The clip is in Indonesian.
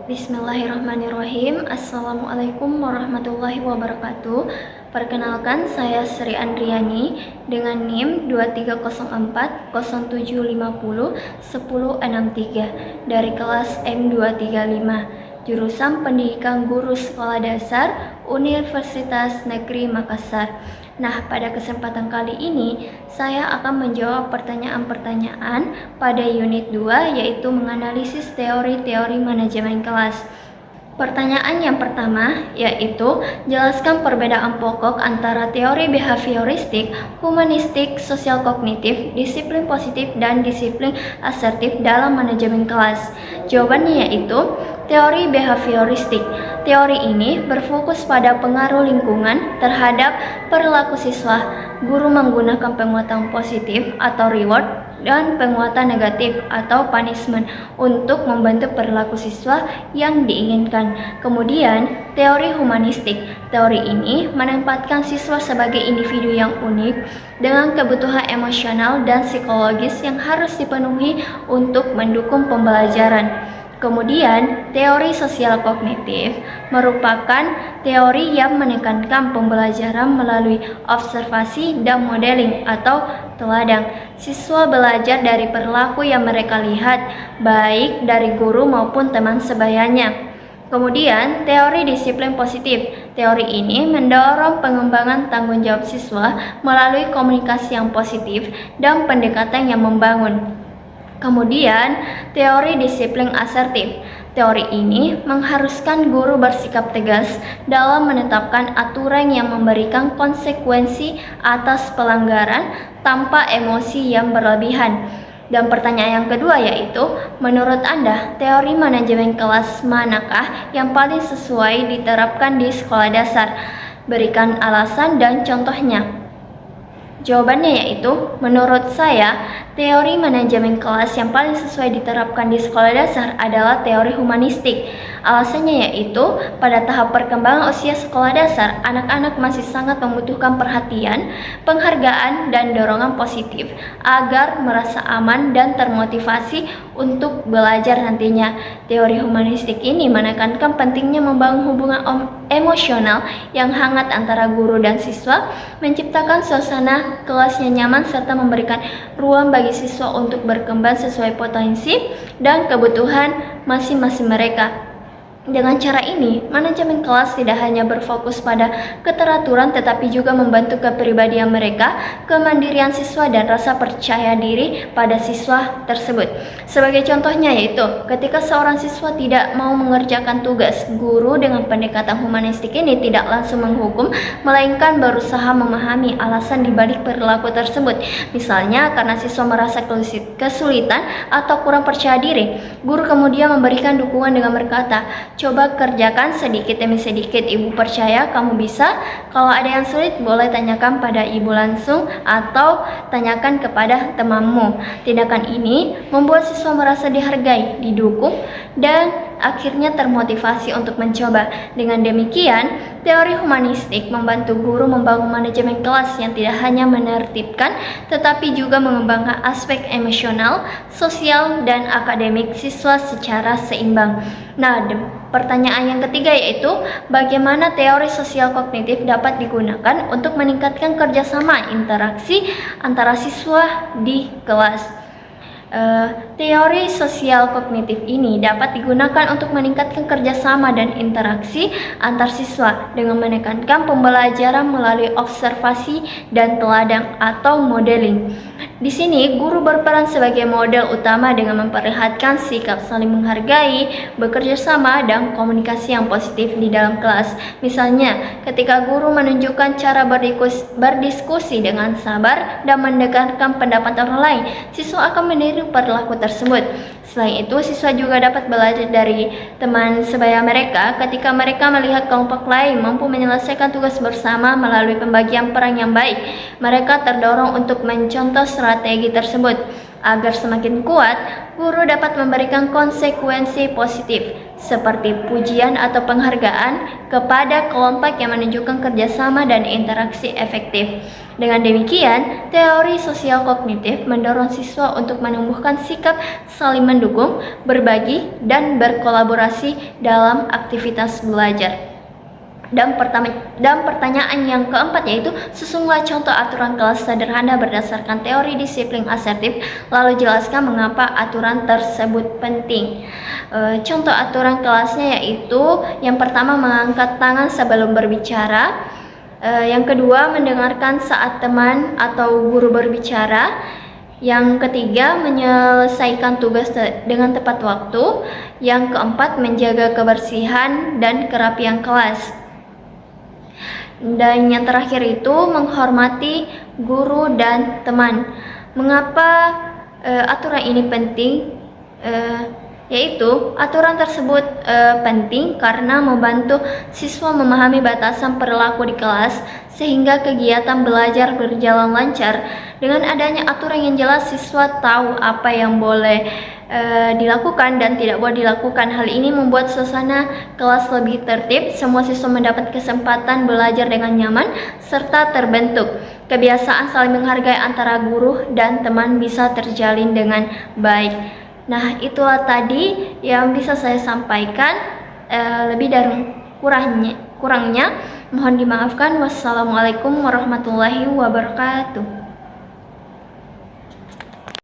Bismillahirrahmanirrahim. Assalamualaikum warahmatullahi wabarakatuh. Perkenalkan, saya Sri Andriani dengan NIM 230407501063 dari kelas M235, jurusan Pendidikan Guru Sekolah Dasar Universitas Negeri Makassar. Nah, pada kesempatan kali ini saya akan menjawab pertanyaan-pertanyaan pada unit 2, yaitu menganalisis teori-teori manajemen kelas. Pertanyaan yang pertama yaitu jelaskan perbedaan pokok antara teori behavioristik, humanistik, sosial kognitif, disiplin positif, dan disiplin asertif dalam manajemen kelas. Jawabannya yaitu teori behavioristik. Teori ini berfokus pada pengaruh lingkungan terhadap perilaku siswa. Guru menggunakan penguatan positif atau reward dan penguatan negatif atau punishment untuk membentuk perilaku siswa yang diinginkan. Kemudian, teori humanistik. Teori ini menempatkan siswa sebagai individu yang unik dengan kebutuhan emosional dan psikologis yang harus dipenuhi untuk mendukung pembelajaran. Kemudian, teori sosial kognitif merupakan teori yang menekankan pembelajaran melalui observasi dan modeling atau teladang. Siswa belajar dari perilaku yang mereka lihat, baik dari guru maupun teman sebayanya. Kemudian, teori disiplin positif. Teori ini mendorong pengembangan tanggung jawab siswa melalui komunikasi yang positif dan pendekatan yang membangun. Kemudian, teori disiplin asertif. Teori ini mengharuskan guru bersikap tegas dalam menetapkan aturan yang memberikan konsekuensi atas pelanggaran tanpa emosi yang berlebihan. Dan pertanyaan yang kedua yaitu, menurut Anda, teori manajemen kelas manakah yang paling sesuai diterapkan di sekolah dasar? Berikan alasan dan contohnya. Jawabannya yaitu, menurut saya, teori manajemen kelas yang paling sesuai diterapkan di sekolah dasar adalah teori humanistik. Alasannya yaitu, pada tahap perkembangan usia sekolah dasar, anak-anak masih sangat membutuhkan perhatian, penghargaan, dan dorongan positif agar merasa aman dan termotivasi untuk belajar nantinya. Teori humanistik ini menekankan pentingnya membangun hubungan emosional yang hangat antara guru dan siswa, menciptakan suasana kelasnya nyaman, serta memberikan ruang bagi siswa untuk berkembang sesuai potensi dan kebutuhan masing-masing mereka. Dengan cara ini, manajemen kelas tidak hanya berfokus pada keteraturan tetapi juga membantu kepribadian mereka, kemandirian siswa, dan rasa percaya diri pada siswa tersebut. Sebagai contohnya yaitu, ketika seorang siswa tidak mau mengerjakan tugas, guru dengan pendekatan humanistik ini tidak langsung menghukum, melainkan berusaha memahami alasan dibalik perilaku tersebut. Misalnya, karena siswa merasa kesulitan atau kurang percaya diri, guru kemudian memberikan dukungan dengan berkata, "Coba kerjakan sedikit demi sedikit, ibu percaya kamu bisa. Kalau ada yang sulit, boleh tanyakan pada ibu langsung atau tanyakan kepada temanmu." Tindakan ini membuat siswa merasa dihargai, didukung, dan akhirnya termotivasi untuk mencoba. Dengan demikian, teori humanistik membantu guru membangun manajemen kelas yang tidak hanya menertibkan, tetapi juga mengembangkan aspek emosional, sosial, dan akademik siswa secara seimbang. Nah, pertanyaan yang ketiga yaitu, bagaimana teori sosial kognitif dapat digunakan untuk meningkatkan kerjasama interaksi antara siswa di kelas? Teori sosial kognitif ini dapat digunakan untuk meningkatkan kerjasama dan interaksi antar siswa dengan menekankan pembelajaran melalui observasi dan teladang atau modeling. Di sini, guru berperan sebagai model utama dengan memperlihatkan sikap saling menghargai, bekerja sama, dan komunikasi yang positif di dalam kelas. Misalnya, ketika guru menunjukkan cara berdiskusi dengan sabar dan mendengarkan pendapat orang lain, siswa akan meniru perilaku tersebut. Selain itu, siswa juga dapat belajar dari teman sebaya mereka ketika mereka melihat kelompok lain mampu menyelesaikan tugas bersama melalui pembagian peran yang baik. Mereka terdorong untuk mencontoh strategi tersebut. Agar semakin kuat, guru dapat memberikan konsekuensi positif, seperti pujian atau penghargaan kepada kelompok yang menunjukkan kerjasama dan interaksi efektif. Dengan demikian, teori sosial kognitif mendorong siswa untuk menumbuhkan sikap saling mendukung, berbagi, dan berkolaborasi dalam aktivitas belajar. Dan pertanyaan yang keempat yaitu, susunlah contoh aturan kelas sederhana berdasarkan teori disiplin asertif, lalu jelaskan mengapa aturan tersebut penting. Contoh aturan kelasnya yaitu, yang pertama mengangkat tangan sebelum berbicara, yang kedua mendengarkan saat teman atau guru berbicara, yang ketiga menyelesaikan tugas dengan tepat waktu, yang keempat menjaga kebersihan dan kerapian kelas. Dan yang terakhir itu menghormati guru dan teman. Mengapa aturan ini penting? Yaitu aturan tersebut penting karena membantu siswa memahami batasan perilaku di kelas sehingga kegiatan belajar berjalan lancar. Dengan adanya aturan yang jelas, siswa tahu apa yang boleh dilakukan dan tidak boleh dilakukan. Hal ini membuat suasana kelas lebih tertib, semua siswa mendapat kesempatan belajar dengan nyaman, serta terbentuk kebiasaan saling menghargai antara guru dan teman bisa terjalin dengan baik. Nah, itulah tadi yang bisa saya sampaikan. Lebih dan kurangnya mohon dimaafkan. Wassalamualaikum warahmatullahi wabarakatuh.